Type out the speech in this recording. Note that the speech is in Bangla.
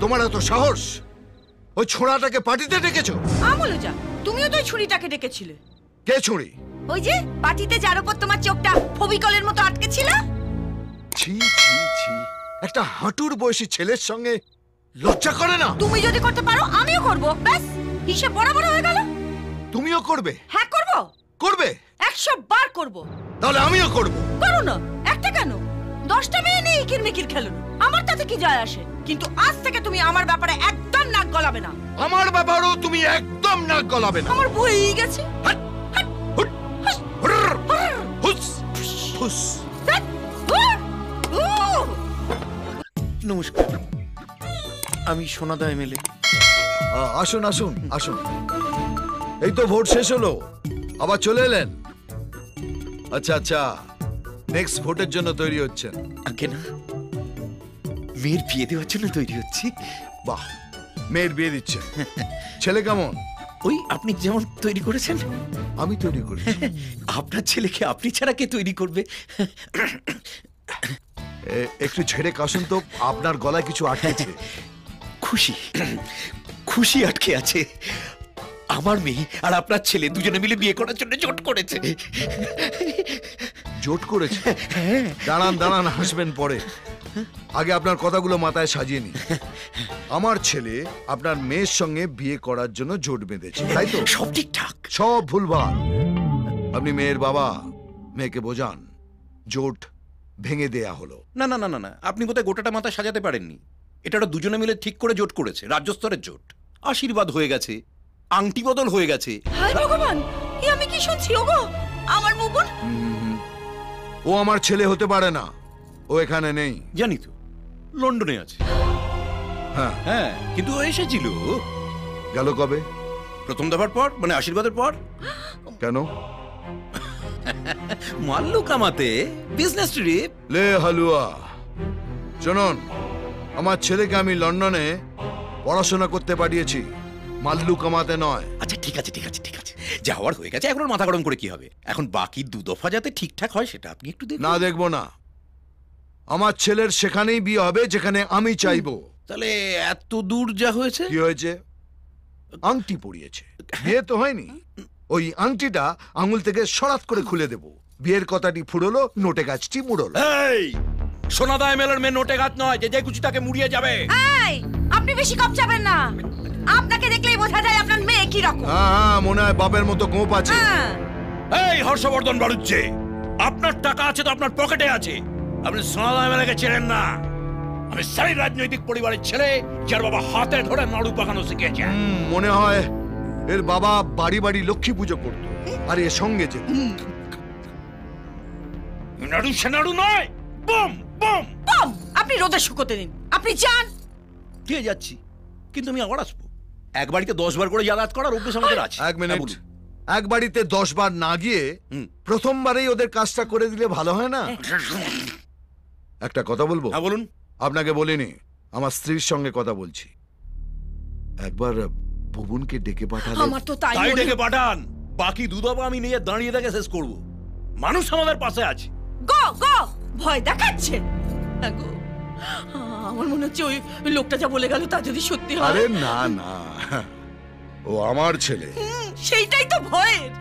তোমার এত সাহস? ওই ছোড়াটাকে পার্টিতে ডেকেছো? আমলুজা, তুমিও তো ওই ছুরিটাকে ডেকেছিলে। কে ছুরি? ওই যে পার্টিতে যার উপর তোমার চোখটা ফেভিকলের মতো আটকে ছিল। ছি ছি ছি, একটা হাঁটুর বয়সী ছেলের সঙ্গে লজ্জা করে না? তুমি যদি করতে পারো আমিও করব, ব্যাস হিসেব বরাবর হয়ে গেল। তুমিও করবে? হ্যাঁ করব। করবে? 100 বার করব। তাহলে আমিও করব। করো না, একটা কেন 10টা মেয়ে নিয়ে কিরমিকির খেলো না, আমার তাতে কি যায় আসে। কিন্তু আজ থেকে তুমি আমার ব্যাপারে একদম নাক গলাবে না। আমার ব্যাপারেও তুমি একদম নাক গলাবে না। আমার বই গেছে। হাট, হুট, হুরর, হুস, হুস। নমস্কার, আমি সোনাদা এমএলএ। আসুন আসুন আসুন। এই তো ভোট শেষ হলো, আবার চলে এলেন। আচ্ছা আচ্ছা, নেক্সট ভোটের জন্য তৈরি হচ্ছেন? আগে না, মেয়ের বিয়ে দেওয়ার জন্য তৈরি হচ্ছি। বাহ, মেয়ের বিয়ে দিচ্ছেন। ছেলে কেমন? ওই আপনি যেমন তৈরি করেছেন। আমি তৈরি করেছি? আপনার ছেলেকে আপনি ছাড়া কে তৈরি করবে? একটু ঝেড়ে কাশুন তো, আপনার গলায় কিছু আটকেছে। খুশি খুশি আটকে আছে। আমার মেয়ে আর আপনার ছেলে দুজনে মিলে বিয়ে করার জন্য জোট করেছে। জোট করেছে? দাঁড়ান দাঁড়ান, হাসবেন পরে। আগে আপনার কথাগুলো মাথায় সাজিয়ে নি। আমার ছেলে আপনার মেয়ের সঙ্গে বিয়ে করার জন্য জোট বেঁধেছে, তাই তো? সব ঠিকঠাক। সব ভুলভাল। আপনি মেয়ের বাবা, মেয়েকে বোঝান জোট ভেঙে দেয়া হলো। না না না না না, আপনি বোধহয় গোটাটা মাথা সাজাতে পারেননি। এটা ওরা দুজনে মিলে ঠিক করে জোট করেছে, রাজ্য স্তরের জোট। আশীর্বাদ হয়ে গেছে, আংটি বদল হয়ে গেছে। হায় ভগবান, এ আমি কি শুনছি? ওগো আমার মুকুন। ও আমার ছেলে হতে পারে না, ও এখানে নেই। জানি তো, লন্ডনে আছে। হ্যাঁ হ্যাঁ, কিন্তু ও এসেছিল গেল কবে? প্রথম দফার পর, মানে আশীর্বাদের পর। কেন? মাল্লু কামাতে, বিজনেস ট্রিপ। লে হালুয়া, শুনুন, আমার ছেলেকে আমি লন্ডনে পড়াশোনা করতে পাঠিয়েছি, মাল্লু কামাতে নয়। আচ্ছা ঠিক আছে ঠিক আছে ঠিক আছে, যা হওয়ার হয়ে গেছে, এখন আর মাথা গরম করে কি হবে? এখন বাকি দু দফা যাতে ঠিকঠাক হয় সেটা আপনি একটু দেখুন। না, দেখবো না। আমার ছেলের সেখানেই বিয়ে হবে যেখানে আমি চাইবো। তাহলে এত দূর যা হয়েছে। কি হয়েছে? আংটি পরিয়েছে, বিয়ে তো হয়নি। ওই আংটিটা আঙুল থেকে সরাত করে খুলে দেব। বিয়ের কথাটি ফুরলো, নোটে গাছটি মুড়লো। এই সোনাদা এমএলএর মেয়ে নোটে গাছ নয় যে যে খুশি তাকে মুড়িয়ে যাবে। এই আপনি বেশি কম যাবেন না, আপনাকে দেখলেই বোঝা যায় আপনার মেয়ে কি রকম। হ্যাঁ, মনে হয় বাপের মতো গোপ আছে। এই হর্ষবর্ধন বাড়ুচ্ছে, আপনার টাকা আছে তো আপনার পকেটে আছে। আপনি সোনাদা এমএলএকে চেনেন না। আমি সেই রাজনৈতিক পরিবারের ছেলে যার বাবা হাতে ধরে নাড়ু পাকানো শিখেছে। মনে হয় এর বাবা বাড়ি বাড়ি লক্ষ্মী পুজো করতো আর এর সঙ্গে যেত। নাড়ু সে নাড়ু নয়, বম বম বম। আপনি রোদে শুকোতে দিন, আপনি যান। কে যাচ্ছি, কিন্তু আমি আবার আসবো। এক বাড়িতে 10 বার করে যাতায়াত করার অভ্যেস আমাদের আছে। এক মিনিট, এক বাড়িতে 10 বার না গিয়ে প্রথমবারেই ওদের কাজটা করে দিলে ভালো হয় না? একটা কথা বলবো? হ্যাঁ বলুন। আপনাকে বলিনি, আমার স্ত্রীর সঙ্গে কথা বলছি। একবার ভুবনকে ডেকে পাঠালে। আমার তো তাই তাই মনে ডেকে পাঠান, বাকি দুধাবা আমি নিয়ে দাঁড়িয়ে দেখে শেষ করব। মানুষ আমাদের পাশে আছে। গো গো ভয় দেখাচ্ছে। গো, আমার মনে হচ্ছে ওই লোকটা যা বলে গেল তা যদি সত্যি হয়। আরে না না, ও আমার ছেলে। সেইটাই তো ভয়ের।